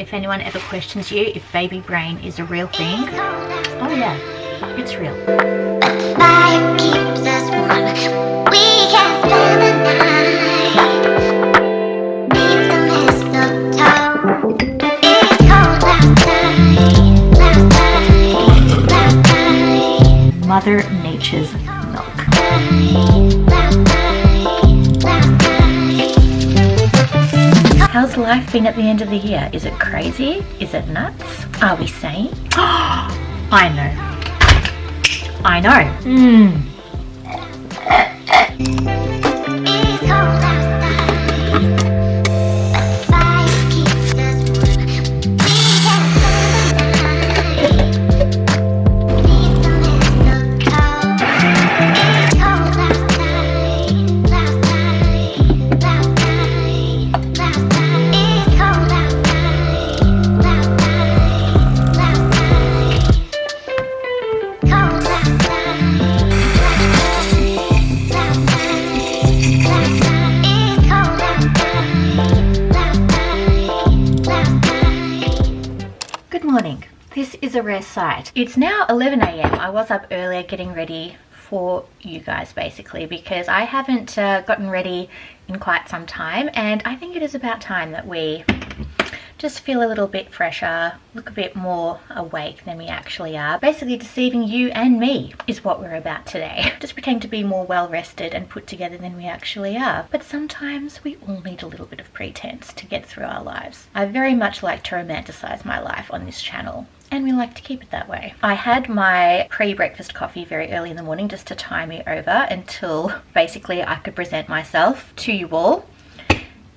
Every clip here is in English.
If anyone ever questions you if baby brain is a real thing, oh yeah, it's real. Fire keeps us warm. We can spend the night. Beneath the mistletoe. It's cold outside. Mother Nature's milk. How's life been at the end of the year? Is it crazy? Is it nuts? Are we sane? I know. I know. This is a rare sight. It's now 11 AM. I was up earlier getting ready for you guys basically because I haven't gotten ready in quite some time, and I think it is about time that we just feel a little bit fresher, look a bit more awake than we actually are. Basically deceiving you and me is what we're about today. Just pretend to be more well rested and put together than we actually are. But sometimes we all need a little bit of pretense to get through our lives. I very much like to romanticize my life on this channel, and we like to keep it that way. I had my pre-breakfast coffee very early in the morning just to tie me over until basically I could present myself to you all.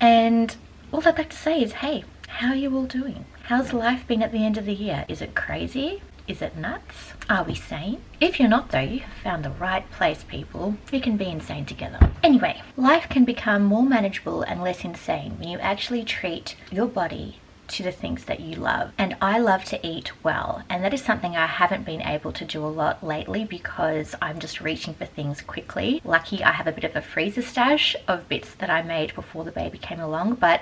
And all I'd like to say is, hey, how are you all doing? How's life been at the end of the year? Is it crazy? Is it nuts? Are we sane? If you're not though, you have found the right place, people. We can be insane together. Anyway, life can become more manageable and less insane when you actually treat your body to the things that you love. And I love to eat well, and that is something I haven't been able to do a lot lately because I'm just reaching for things quickly. Lucky I have a bit of a freezer stash of bits that I made before the baby came along, but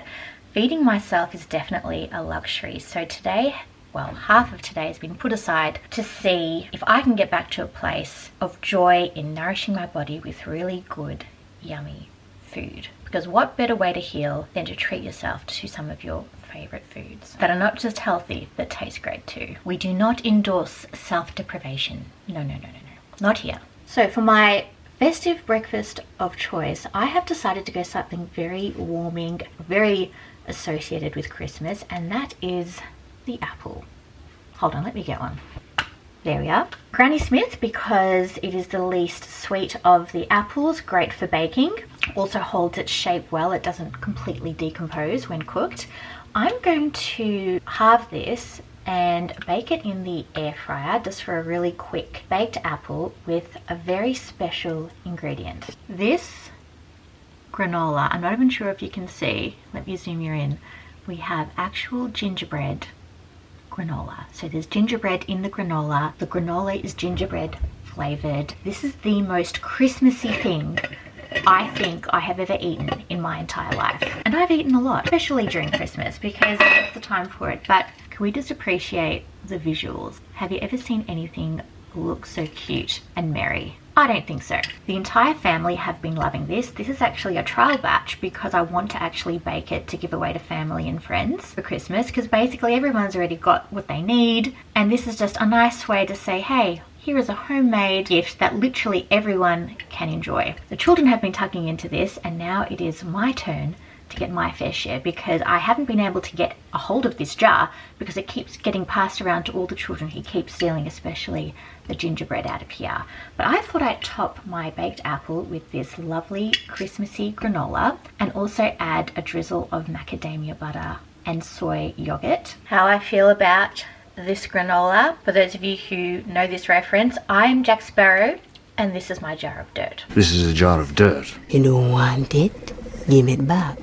feeding myself is definitely a luxury. So today, well, half of today has been put aside to see if I can get back to a place of joy in nourishing my body with really good, yummy food. Because what better way to heal than to treat yourself to some of your favorite foods that are not just healthy but taste great too. We do not endorse self-deprivation. No, not here. So for my festive breakfast of choice, I have decided to go something very warming, very associated with Christmas, and that is the apple. Hold on, let me get one. There we are. Granny Smith, because it is the least sweet of the apples, great for baking. Also holds its shape well, it doesn't completely decompose when cooked. I'm going to halve this and bake it in the air fryer just for a really quick baked apple with a very special ingredient. This granola, I'm not even sure if you can see, let me zoom you in. We have actual gingerbread granola. So there's gingerbread in the granola. The granola is gingerbread flavored. This is the most Christmassy thing I think I have ever eaten in my entire life. And I've eaten a lot, especially during Christmas because it's the time for it. But can we just appreciate the visuals? Have you ever seen anything look so cute and merry? I don't think so. The entire family have been loving this. This is actually a trial batch because I want to actually bake it to give away to family and friends for Christmas, because basically everyone's already got what they need, and this is just a nice way to say, hey, here is a homemade gift that literally everyone can enjoy. The children have been tucking into this, and now it is my turn to get my fair share because I haven't been able to get a hold of this jar because it keeps getting passed around to all the children. He keeps stealing especially the gingerbread out of here. But I thought I'd top my baked apple with this lovely Christmassy granola and also add a drizzle of macadamia butter and soy yogurt. How I feel about this granola, for those of you who know this reference, I'm Jack Sparrow and this is my jar of dirt. This is a jar of dirt. You don't want it? Give it back.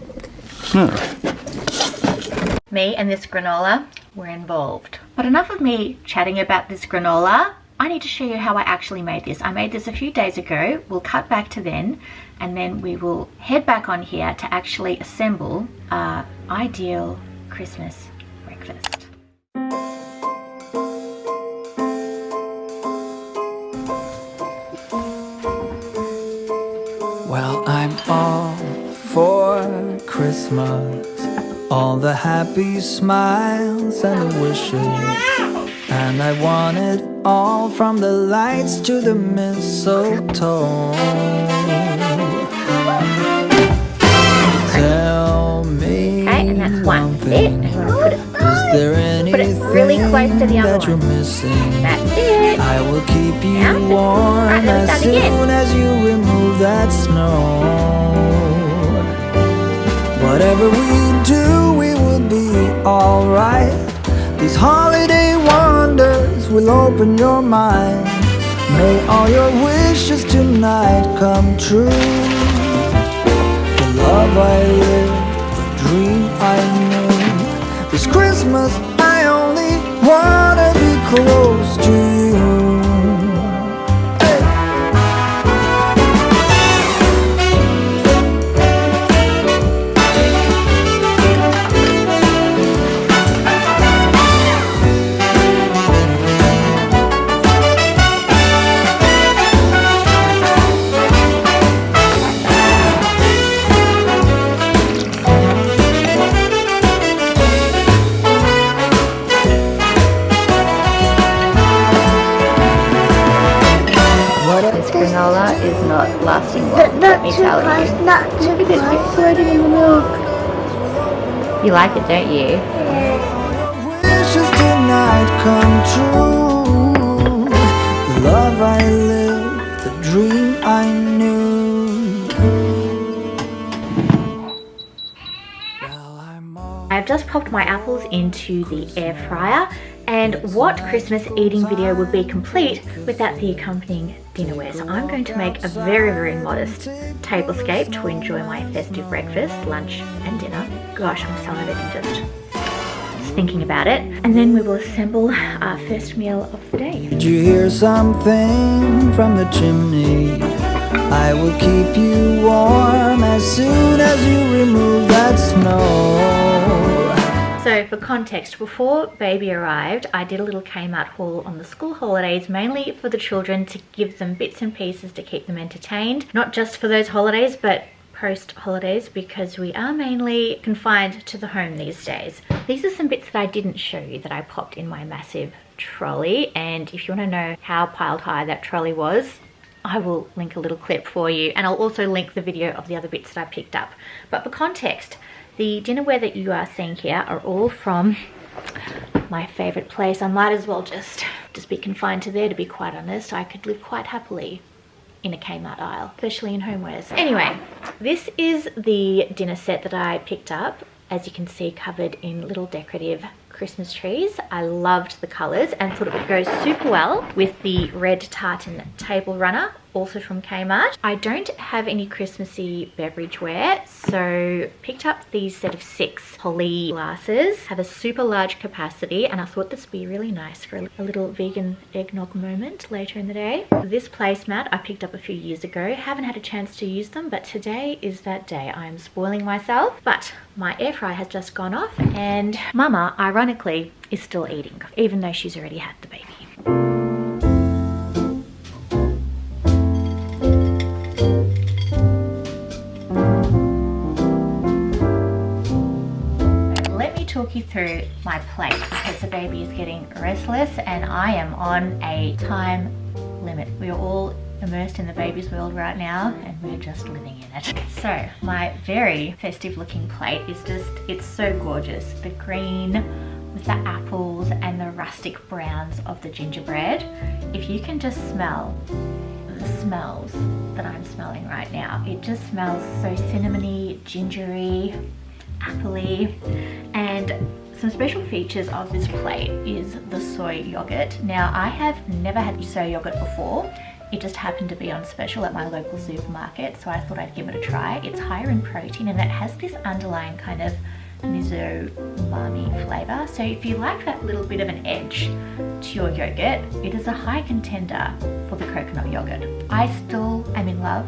Me and this granola were involved. But enough of me chatting about this granola. I need to show you how I actually made this. I made this a few days ago. We'll cut back to then, and then we will head back on here to actually assemble our ideal Christmas breakfast. Christmas, all the happy smiles and the wishes. And I want it all, from the lights to the mistletoe. Tell me and that's one thing. bit. I'm gonna Is there anything really close to the other that you're one. missing? That's it. I will keep you Now, warm right, let me as start again. soon as you remove that snow. Whatever we do, we will be alright. These holiday wonders will open your mind. May all your wishes tonight come true. The love I live, the dream I knew. This Christmas I only wanna be close to you. Granola is not lasting long, let me tell you. Not too Look at it, it's floating in the milk. You like it, don't you? Wishes tonight come true. The love I live, the dream I knew. Well, I'm all I've just popped my apples into the air fryer, and what Christmas eating video would be complete without the accompanying dinnerware? So I'm going to make a very, very modest tablescape to enjoy my festive breakfast, lunch and dinner. Gosh, I'm salivating just thinking about it. And then we will assemble our first meal of the day. Did you hear something from the chimney? I will keep you warm as soon as you remove that snow. So for context, before baby arrived, I did a little KMART haul on the school holidays, mainly for the children, to give them bits and pieces to keep them entertained. Not just for those holidays, but post holidays, because we are mainly confined to the home these days. These are some bits that I didn't show you that I popped in my massive trolley, and if you want to know how piled high that trolley was, I will link a little clip for you, and I'll also link the video of the other bits that I picked up. But for context, the dinnerware that you are seeing here are all from my favorite place. I might as well just be confined to there, to be quite honest. I could live quite happily in a KMART aisle, especially in homewares. Anyway, this is the dinner set that I picked up, as you can see, covered in little decorative Christmas trees. I loved the colours and thought it would go super well with the red tartan table runner, also from KMART. I don't have any Christmassy beverageware, so picked up these set of 6 poly glasses, have a super large capacity, and I thought this would be really nice for a little vegan eggnog moment later in the day. This placemat I picked up a few years ago, haven't had a chance to use them, but today is that day. I am spoiling myself, but my air fryer has just gone off, and Mama, ironically, is still eating, even though she's already had the baby. Talk you through my plate, because the baby is getting restless and I am on a time limit. We are all immersed in the baby's world right now and we're just living in it. So my very festive looking plate is just, it's so gorgeous. The green with the apples and the rustic browns of the gingerbread. If you can just smell the smells that I'm smelling right now, it just smells so cinnamony, gingery, appley. And some special features of this plate is the soy yogurt. Now, I have never had soy yogurt before. It just happened to be on special at my local supermarket, so I thought I'd give it a try. It's higher in protein and it has this underlying kind of miso umami flavor. So if you like that little bit of an edge to your yogurt, it is a high contender for the coconut yogurt. I still am in love.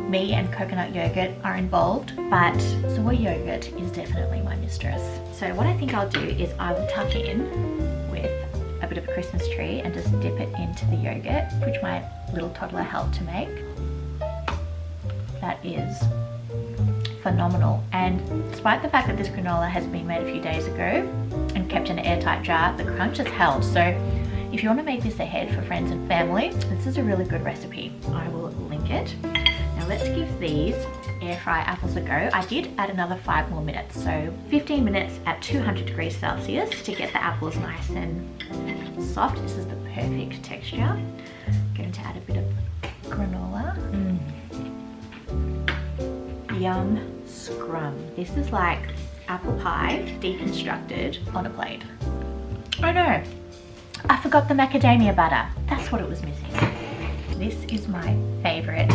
Me and coconut yogurt are involved, but soy yogurt is definitely my mistress. So what I think I'll do is I will tuck in with a bit of a Christmas tree and just dip it into the yogurt, which my little toddler helped to make. That is phenomenal. And despite the fact that this granola has been made a few days ago and kept in an airtight jar, the crunch has held. So if you want to make this ahead for friends and family, this is a really good recipe. I will link it. Now let's give these air fry apples a go. I did add another 5 more minutes, so 15 minutes at 200 degrees Celsius to get the apples nice and soft. This is the perfect texture. I'm going to add a bit of granola. Yum scrum. This is like apple pie deconstructed on a plate. Oh no, I forgot the macadamia butter. That's what it was missing. This is my favorite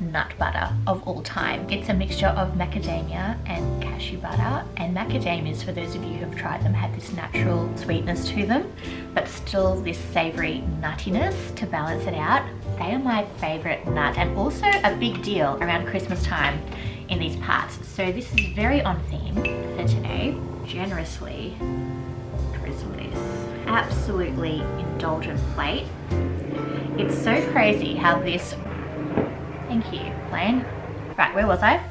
nut butter of all time. It's a mixture of macadamia and cashew butter, and macadamias, for those of you who have tried them, have this natural sweetness to them, but still this savory nuttiness to balance it out. They are my favorite nut, and also a big deal around Christmas time in these parts. So this is very on theme for today. Generously drizzle this absolutely indulgent plate. It's so crazy how this, thank you, plain. Right, where was I?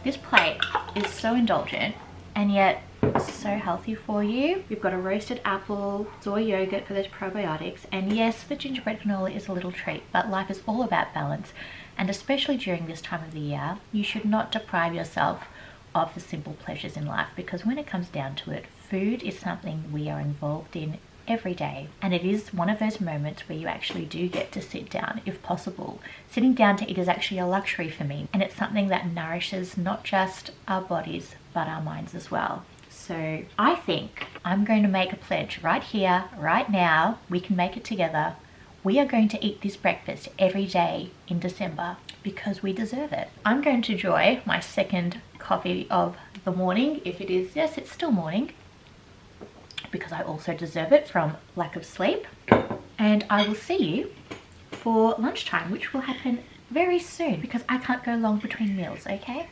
This plate is so indulgent and yet so healthy for you. You've got a roasted apple, soy yogurt for those probiotics, and yes, the gingerbread granola is a little treat, but life is all about balance. And especially during this time of the year, you should not deprive yourself of the simple pleasures in life, because when it comes down to it, food is something we are involved in every day, and it is one of those moments where you actually do get to sit down, if possible. Sitting down to eat is actually a luxury for me, and it's something that nourishes not just our bodies but our minds as well. So I think I'm going to make a pledge right here, right now. We can make it together. We are going to eat this breakfast every day in December because we deserve it. I'm going to enjoy my second coffee of the morning, if it is, yes, it's still morning, because I also deserve it from lack of sleep. And I will see you for lunchtime, which will happen very soon because I can't go long between meals, okay?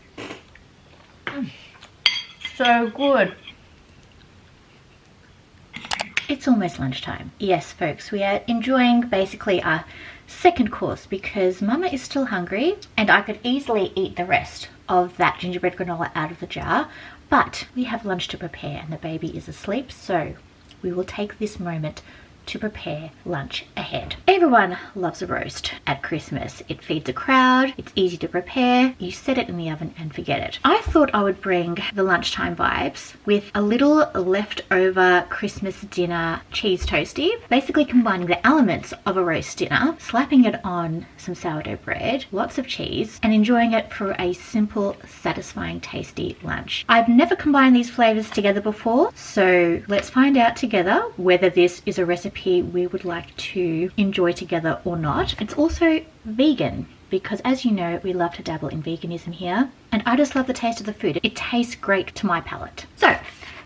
So good. It's almost lunchtime. Yes, folks, we are enjoying basically our second course because Mama is still hungry and I could easily eat the rest of that gingerbread granola out of the jar, but we have lunch to prepare and the baby is asleep, so we will take this moment to prepare lunch ahead. Everyone loves a roast at Christmas. It feeds a crowd, it's easy to prepare, you set it in the oven and forget it. I thought I would bring the lunchtime vibes with a little leftover Christmas dinner cheese toasty, basically combining the elements of a roast dinner, slapping it on some sourdough bread, lots of cheese, and enjoying it for a simple, satisfying, tasty lunch. I've never combined these flavors together before, so let's find out together whether this is a recipe we would like to enjoy together or not. It's also vegan because, as you know, we love to dabble in veganism here, and I just love the taste of the food. It tastes great to my palate. So,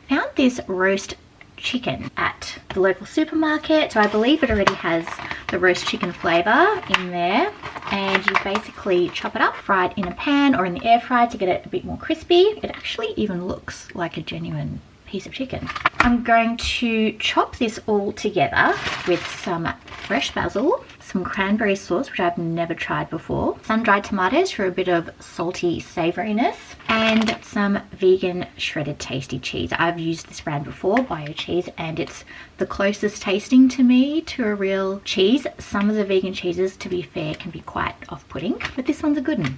found this roast chicken at the local supermarket. So I believe it already has the roast chicken flavor in there, and you basically chop it up, fry it in a pan or in the air fryer to get it a bit more crispy. It actually even looks like a genuine piece of chicken. I'm going to chop this all together with some fresh basil, some cranberry sauce, which I've never tried before, sun-dried tomatoes for a bit of salty savouriness, and some vegan shredded tasty cheese. I've used this brand before, Bio Cheese, and it's the closest tasting to me to a real cheese. Some of the vegan cheeses, to be fair, can be quite off-putting, but this one's a good one.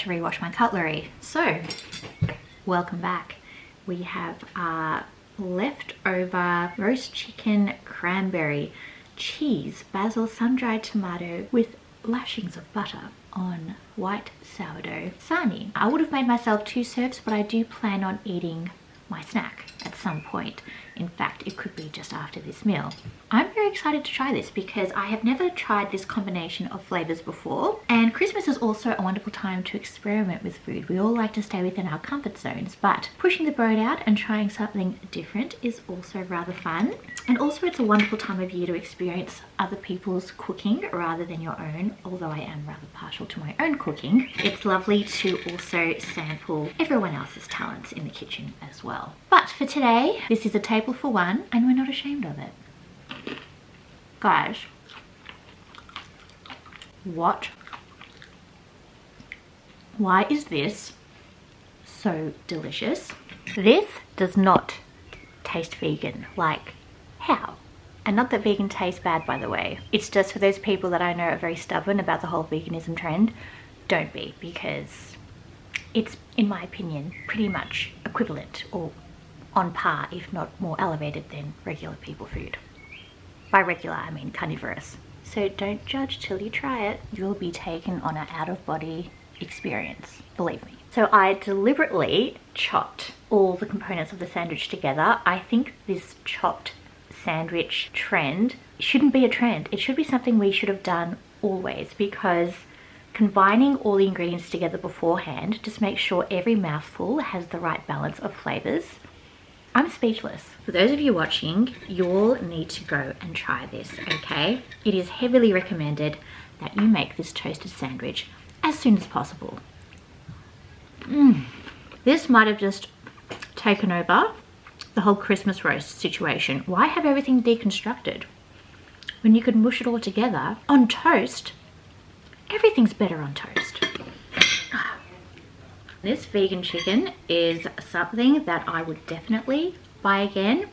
Rewash my cutlery. So welcome back. We have our leftover roast chicken, cranberry, cheese, basil, sun-dried tomato with lashings of butter on white sourdough sarnie. I would have made myself 2 serves, but I do plan on eating my snack at some point. In fact, it could be just after this meal. I'm very excited to try this because I have never tried this combination of flavors before. And Christmas is also a wonderful time to experiment with food. We all like to stay within our comfort zones, but pushing the boat out and trying something different is also rather fun. And also it's a wonderful time of year to experience other people's cooking rather than your own, although I am rather partial to my own cooking. It's lovely to also sample everyone else's talents in the kitchen as well. But for today, this is a table for one and we're not ashamed of it. Guys, why is this so delicious? This does not taste vegan. Like, how? And not that vegan tastes bad, by the way. It's just for those people that I know are very stubborn about the whole veganism trend. Don't be, because it's, in my opinion, pretty much equivalent or on par, if not more elevated than regular people food. By regular, I mean carnivorous. So don't judge till you try it. You'll be taken on an out-of-body experience, believe me. So I deliberately chopped all the components of the sandwich together. I think this chopped sandwich trend shouldn't be a trend. It should be something we should have done always, because combining all the ingredients together beforehand just makes sure every mouthful has the right balance of flavors. I'm speechless. For those of you watching, you'll need to go and try this, okay? It is heavily recommended that you make this toasted sandwich as soon as possible. This might have just taken over the whole Christmas roast situation. Why have everything deconstructed when you could mush it all together on toast? Everything's better on toast. This vegan chicken is something that I would definitely buy again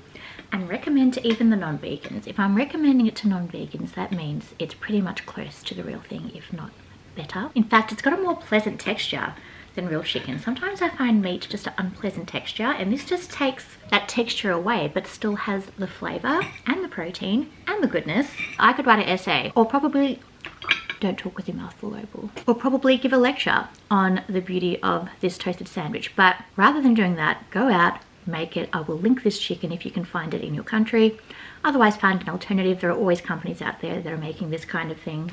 and recommend to even the non-vegans. If I'm recommending it to non-vegans, that means it's pretty much close to the real thing, if not better. In fact, it's got a more pleasant texture than real chicken. Sometimes I find meat just an unpleasant texture, and this just takes that texture away but still has the flavor and the protein and the goodness. I could write an essay, or probably, don't talk with your mouth full oval, or probably give a lecture on the beauty of this toasted sandwich. But rather than doing that, go out, make it. I will link this chicken if you can find it in your country. Otherwise, find an alternative. There are always companies out there that are making this kind of thing.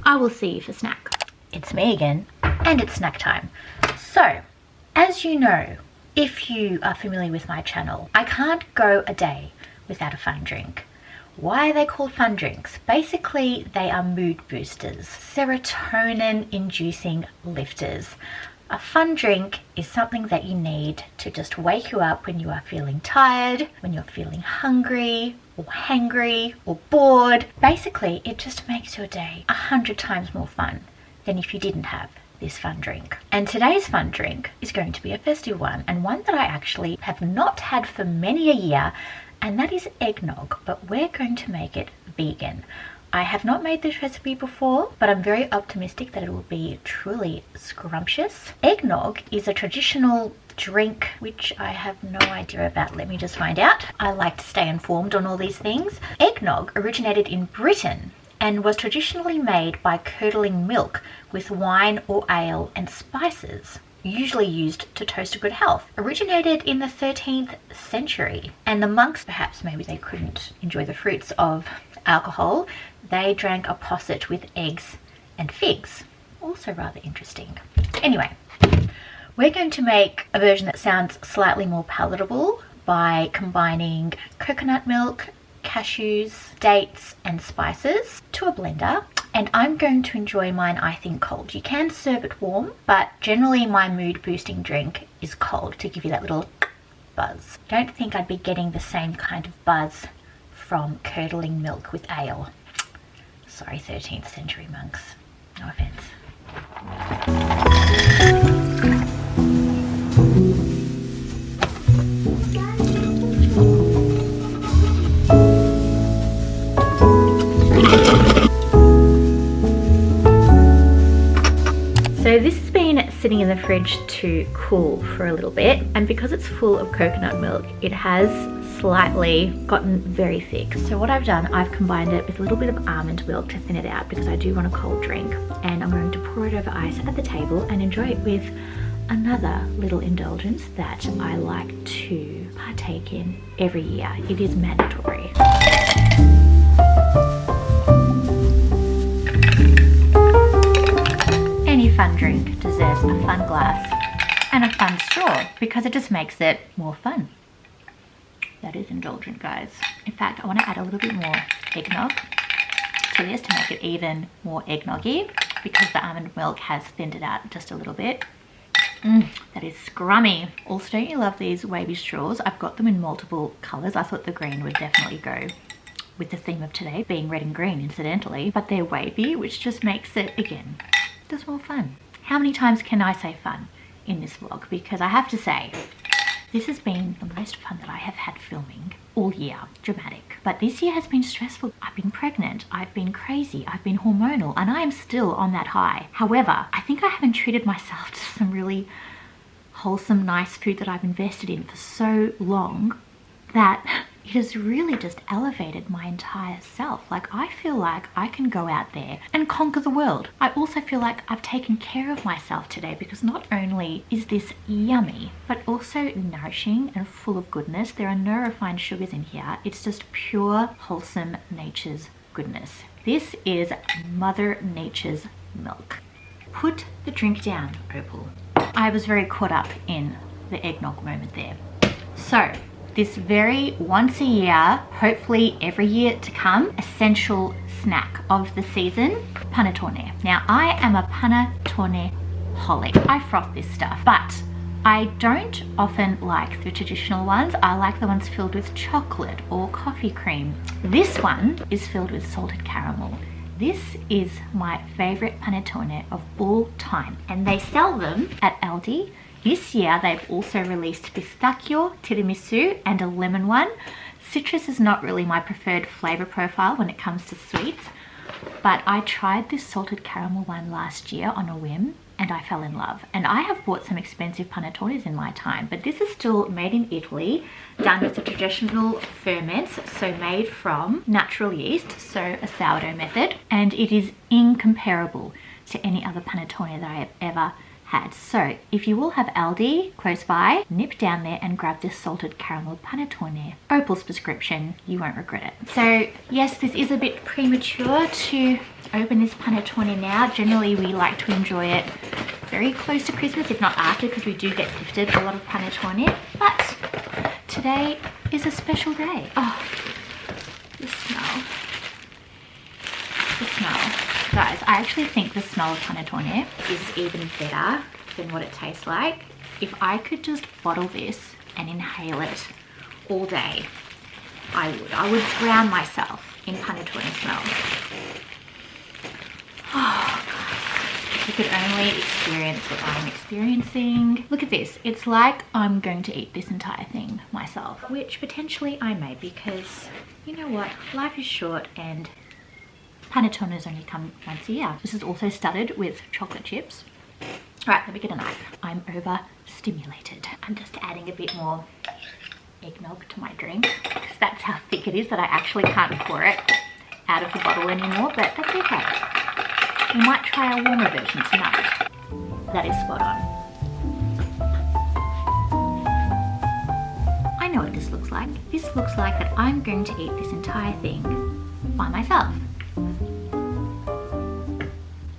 I will see you for snack. It's me again, and it's snack time. So, as you know, if you are familiar with my channel, I can't go a day without a fun drink. Why are they called fun drinks? Basically, they are mood boosters, serotonin-inducing lifters. A fun drink is something that you need to just wake you up when you are feeling tired, when you're feeling hungry, or hangry, or bored. Basically, it just makes your day 100 times more fun than if you didn't have this fun drink. And today's fun drink is going to be a festive one, and one that I actually have not had for many a year, and that is eggnog, but we're going to make it vegan. I have not made this recipe before, but I'm very optimistic that it will be truly scrumptious. Eggnog is a traditional drink which I have no idea about. Let me just find out. I like to stay informed on all these things. Eggnog originated in Britain and was traditionally made by curdling milk with wine or ale and spices, usually used to toast to good health. Originated in the 13th century, and the monks, perhaps maybe they couldn't enjoy the fruits of alcohol, they drank a posset with eggs and figs. Also rather interesting. Anyway, we're going to make a version that sounds slightly more palatable by combining coconut milk, cashews, dates and spices to a blender, and I'm going to enjoy mine, I think, cold. You can serve it warm, but generally my mood boosting drink is cold to give you that little buzz. Don't think I'd be getting the same kind of buzz from curdling milk with ale. Sorry, 13th century monks, no offense. So this has been sitting in the fridge to cool for a little bit, and because it's full of coconut milk, it has slightly gotten very thick. So what I've done, I've combined it with a little bit of almond milk to thin it out because I do want a cold drink, and I'm going to pour it over ice at the table and enjoy it with another little indulgence that I like to partake in every year. It is mandatory. Any fun drink deserves a fun glass and a fun straw because it just makes it more fun. That is indulgent, guys. In fact, I want to add a little bit more eggnog to this to make it even more eggnoggy because the almond milk has thinned it out just a little bit. That is scrummy. Also, don't you love these wavy straws? I've got them in multiple colors. I thought the green would definitely go with the theme of today, being red and green incidentally, but they're wavy, which just makes it, again, just more fun. How many times can I say fun in this vlog? Because I have to say, this has been the most fun that I have had filming all year. Dramatic. But this year has been stressful. I've been pregnant, I've been crazy, I've been hormonal, and I am still on that high. However, I think I haven't treated myself to some really wholesome, nice food that I've invested in for so long that it has really just elevated my entire self. Like, I feel like I can go out there and conquer the world. I also feel like I've taken care of myself today because not only is this yummy, but also nourishing and full of goodness. There are no refined sugars in here. It's just pure, wholesome nature's goodness. This is Mother Nature's milk. Put the drink down, Opal. I was very caught up in the eggnog moment there. So, this very once a year, hopefully every year to come, essential snack of the season, panettone. Now, I am a panettone holic. I froth this stuff, but I don't often like the traditional ones. I like the ones filled with chocolate or coffee cream. This one is filled with salted caramel. This is my favorite panettone of all time, and they sell them at Aldi. This year, they've also released pistachio, tiramisu, and a lemon one. Citrus is not really my preferred flavor profile when it comes to sweets, but I tried this salted caramel one last year on a whim, and I fell in love. And I have bought some expensive panettones in my time, but this is still made in Italy, done with the traditional ferments, so made from natural yeast, so a sourdough method, and it is incomparable to any other panettone that I have ever had. So if you will have Aldi close by, nip down there and grab this salted caramel panettone. Opal's prescription, you won't regret it. So yes, this is a bit premature to open this panettone now. Generally we like to enjoy it very close to Christmas, if not after, because we do get gifted a lot of panettone. But today is a special day. Oh, the smell. The smell. Guys, I actually think the smell of panettone is even better than what it tastes like. If I could just bottle this and inhale it all day, I would. I would drown myself in panettone smell. Oh, guys, if you could only experience what I'm experiencing. Look at this. It's like I'm going to eat this entire thing myself, which potentially I may, because you know what? Life is short and panettones only come once a year. This is also studded with chocolate chips. Right, let me get a knife. I'm overstimulated. I'm just adding a bit more eggnog to my drink because that's how thick it is that I actually can't pour it out of the bottle anymore, but that's okay. We might try a warmer version tonight. That is spot on. I know what this looks like. This looks like that I'm going to eat this entire thing by myself.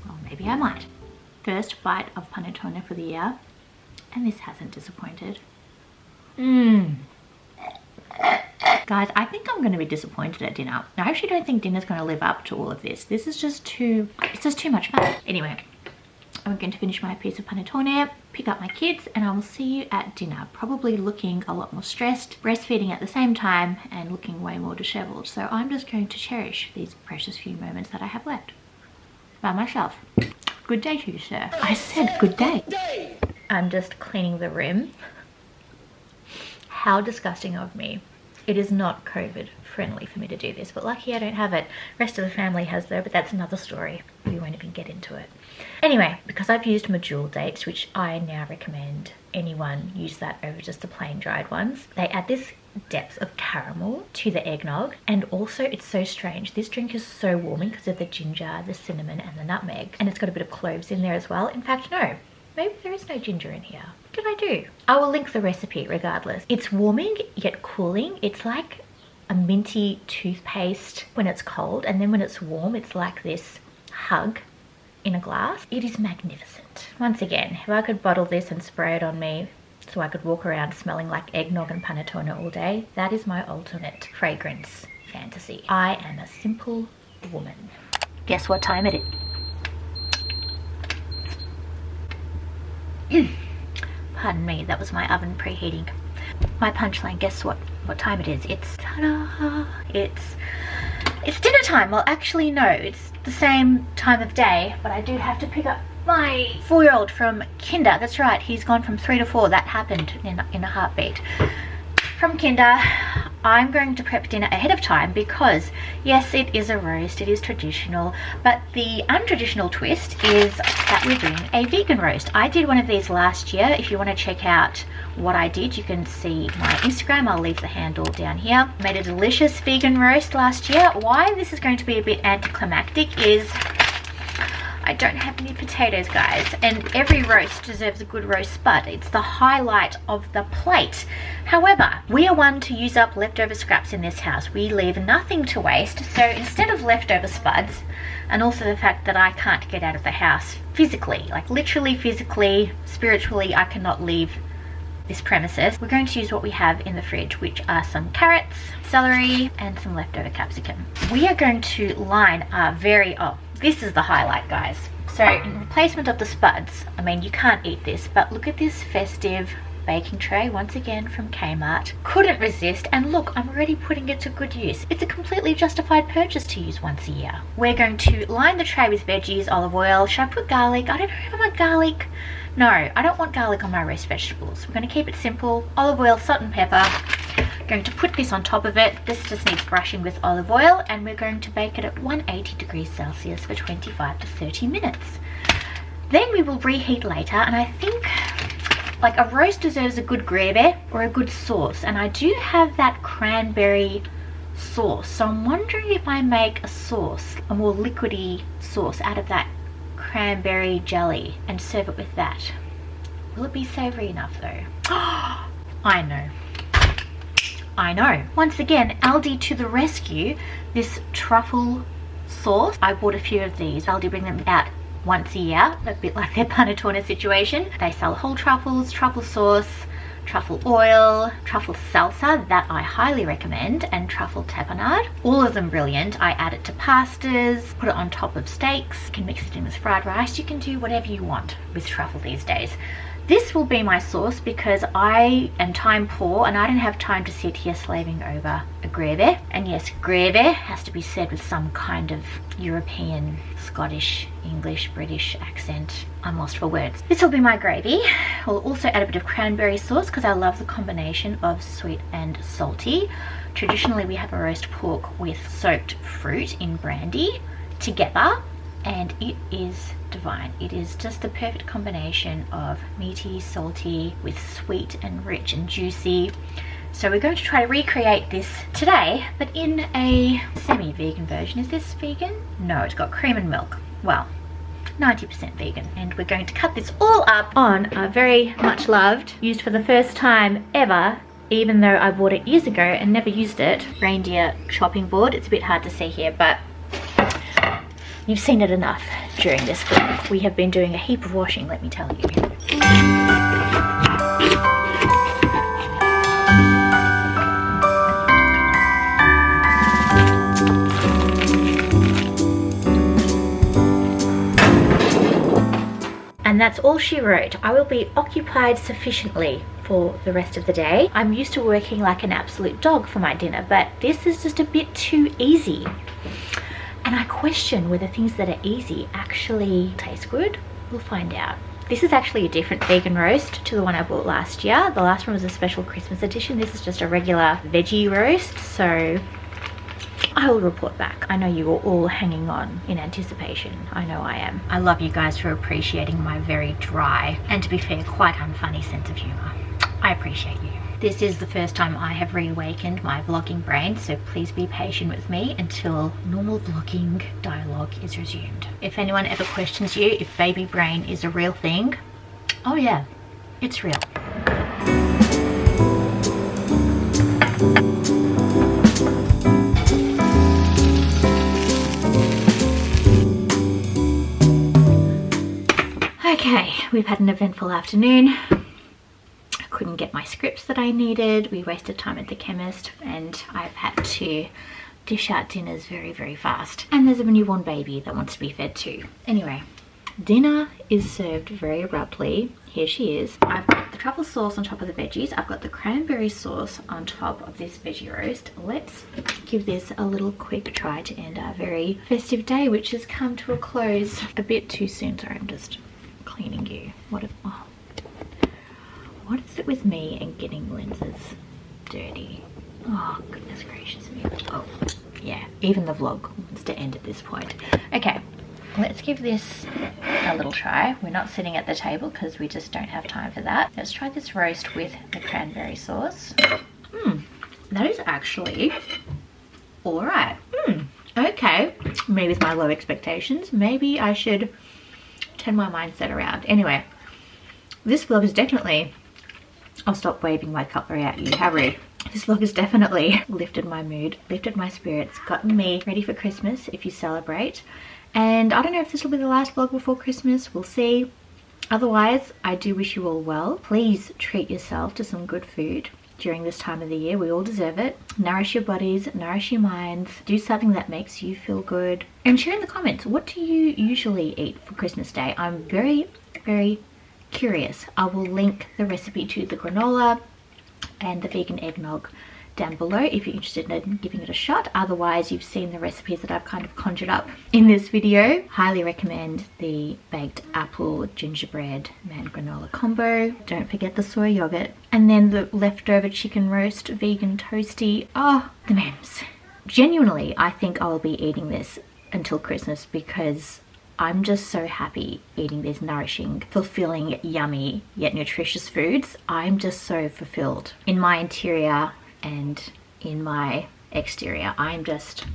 Well, maybe I might. First bite of panettone for the year, and this hasn't disappointed. Guys, I think I'm going to be disappointed at dinner. I actually don't think dinner's going to live up to all of this. This is just it's just too much fun. Anyway, I'm going to finish my piece of panettone, pick up my kids, and I will see you at dinner. Probably looking a lot more stressed, breastfeeding at the same time, and looking way more disheveled. So I'm just going to cherish these precious few moments that I have left by myself. Good day to you, sir. I said good day. I'm just cleaning the room. How disgusting of me. It is not COVID friendly for me to do this, but lucky I don't have it. Rest of the family has though, but that's another story. We won't even get into it. Anyway, because I've used medjool dates, which I now recommend anyone use that over just the plain dried ones. They add this depth of caramel to the eggnog, and also it's so strange. This drink is so warming because of the ginger, the cinnamon, and the nutmeg, and it's got a bit of cloves in there as well. In fact, no. Maybe there is no ginger in here. What did I do? I will link the recipe regardless. It's warming yet cooling. It's like a minty toothpaste when it's cold, and then when it's warm, it's like this hug in a glass. It is magnificent. Once again, if I could bottle this and spray it on me so I could walk around smelling like eggnog and panettone all day, that is my ultimate fragrance fantasy. I am a simple woman. Guess what time it is? Pardon me, that was my oven preheating. My punchline, guess what time it is? It's ta-da! It's dinner time. Well, actually no, it's the same time of day, but I do have to pick up my 4-year-old from kinder. That's right, he's gone from 3 to 4. That happened in a heartbeat. From kinder, I'm going to prep dinner ahead of time because yes, it is a roast, it is traditional, but the untraditional twist is that we're doing a vegan roast. I did one of these last year. If you want to check out what I did, you can see my Instagram. I'll leave the handle down here. Made a delicious vegan roast last year. Why this is going to be a bit anticlimactic is I don't have any potatoes, guys, and every roast deserves a good roast spud. It's the highlight of the plate. However, we are one to use up leftover scraps in this house. We leave nothing to waste, so instead of leftover spuds, and also the fact that I can't get out of the house physically, like literally physically, spiritually, I cannot leave this premises, we're going to use what we have in the fridge, which are some carrots, celery, and some leftover capsicum. We are going to line our this is the highlight, guys. So in replacement of the spuds, I mean, you can't eat this, but look at this festive baking tray, once again from KMART. Couldn't resist, and look, I'm already putting it to good use. It's a completely justified purchase to use once a year. We're going to line the tray with veggies, olive oil. Should I put garlic? I don't know if I want garlic. No, I don't want garlic on my roast vegetables. We're going to keep it simple. Olive oil, salt and pepper. Going to put this on top of it. This just needs brushing with olive oil, and we're going to bake it at 180 degrees Celsius for 25 to 30 minutes. Then we will reheat later, and I think like a roast deserves a good gravy or a good sauce, and I do have that cranberry sauce, so I'm wondering if I make a sauce, a more liquidy sauce out of that cranberry jelly, and serve it with that. Will it be savory enough though? I know. Once again, Aldi to the rescue. This truffle sauce, I bought a few of these. Aldi bring them out once a year, a bit like their panettone situation. They sell whole truffles, truffle sauce, truffle oil, truffle salsa, that I highly recommend, and truffle tapenade. All of them brilliant. I add it to pastas, put it on top of steaks, you can mix it in with fried rice. You can do whatever you want with truffle these days. This will be my sauce because I am time poor and I don't have time to sit here slaving over a gravy. And yes, gravy has to be said with some kind of European, Scottish, English, British accent. I'm lost for words. This will be my gravy. We'll also add a bit of cranberry sauce because I love the combination of sweet and salty. Traditionally, we have a roast pork with soaked fruit in brandy together, and it is divine. It is just the perfect combination of meaty, salty, with sweet and rich and juicy. So we're going to try to recreate this today, but in a semi-vegan version. Is this vegan? No, it's got cream and milk. Well, 90% vegan. And we're going to cut this all up on a very much loved, used for the first time ever, even though I bought it years ago and never used it, reindeer chopping board. It's a bit hard to see here, but you've seen it enough during this vlog. We have been doing a heap of washing, let me tell you. And that's all she wrote. I will be occupied sufficiently for the rest of the day. I'm used to working like an absolute dog for my dinner, but this is just a bit too easy. And I question whether things that are easy actually taste good. We'll find out. This is actually a different vegan roast to the one I bought last year. The last one was a special Christmas edition. This is just a regular veggie roast, so I will report back. I know you are all hanging on in anticipation. I know I am. I love you guys for appreciating my very dry and, to be fair, quite unfunny sense of humor. I appreciate you. This is the first time I have reawakened my vlogging brain, so please be patient with me until normal vlogging dialogue is resumed. If anyone ever questions you if baby brain is a real thing, oh yeah, it's real. Okay, we've had an eventful afternoon. I couldn't get my scripts that I needed. We wasted time at the chemist and I've had to dish out dinners very, very fast. And there's a newborn baby that wants to be fed too. Anyway, dinner is served very abruptly. Here she is. I've got the truffle sauce on top of the veggies. I've got the cranberry sauce on top of this veggie roast. Let's give this a little quick try to end our very festive day, which has come to a close a bit too soon. Sorry, I'm just cleaning you. What is it with me and getting lenses dirty? Oh, goodness gracious me. Oh, yeah, even the vlog wants to end at this point. Okay, let's give this a little try. We're not sitting at the table because we just don't have time for that. Let's try this roast with the cranberry sauce. That is actually all right. Okay, maybe with my low expectations, maybe I should turn my mindset around. Anyway, this vlog is definitely, I'll stop waving my cutlery at you, Harry. This vlog has definitely lifted my mood, lifted my spirits, gotten me ready for Christmas if you celebrate. And I don't know if this will be the last vlog before Christmas, we'll see. Otherwise, I do wish you all well. Please treat yourself to some good food during this time of the year. We all deserve it. Nourish your bodies, nourish your minds, do something that makes you feel good. And share in the comments, what do you usually eat for Christmas Day? I'm very, very curious. I will link the recipe to the granola and the vegan eggnog down below if you're interested in giving it a shot. Otherwise, you've seen the recipes that I've kind of conjured up in this video. Highly recommend the baked apple gingerbread man granola combo. Don't forget the soy yogurt. And then the leftover chicken roast vegan toasty. Oh, the memes. Genuinely, I think I'll be eating this until Christmas because I'm just so happy eating these nourishing, fulfilling, yummy, yet nutritious foods. I'm just so fulfilled in my interior and in my exterior. I'm just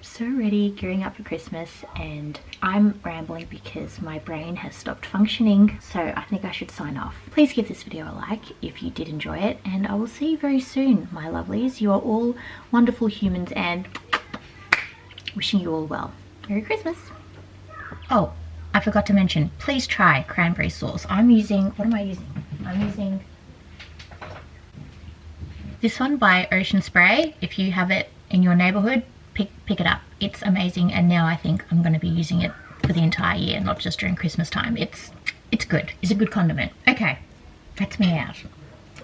so ready, gearing up for Christmas, and I'm rambling because my brain has stopped functioning, so I think I should sign off. Please give this video a like if you did enjoy it, and I will see you very soon, my lovelies. You are all wonderful humans, and wishing you all well. Merry Christmas. Oh, I forgot to mention, please try cranberry sauce. I'm using, what am I using? I'm using this one by Ocean Spray. If you have it in your neighborhood, pick it up. It's amazing, and now I think I'm going to be using it for the entire year, not just during Christmas time. It's good. It's a good condiment. Okay, that's me out.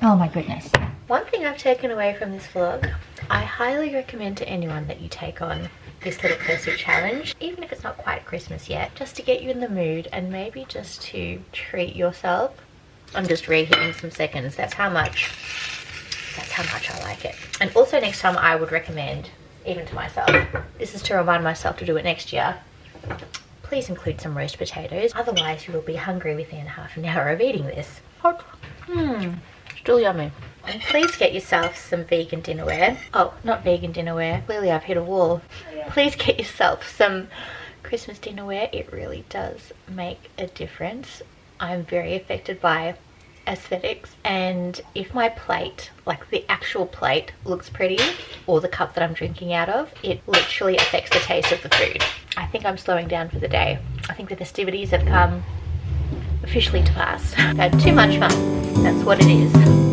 Oh my goodness. One thing I've taken away from this vlog, I highly recommend to anyone that you take on this little pursuit challenge, even if it's not quite Christmas yet, just to get you in the mood and maybe just to treat yourself. I'm just reheating some seconds. That's how much I like it. And also next time I would recommend, even to myself, this is to remind myself to do it next year, please include some roast potatoes. Otherwise you will be hungry within half an hour of eating this. Hot. Still yummy. And please get yourself some vegan dinnerware. Oh, not vegan dinnerware. Clearly I've hit a wall. Please get yourself some Christmas dinnerware. It really does make a difference. I'm very affected by aesthetics, and if my plate, like the actual plate, looks pretty, or the cup that I'm drinking out of, it literally affects the taste of the food. I think I'm slowing down for the day. I think the festivities have come officially to pass. I've had too much fun. That's what it is.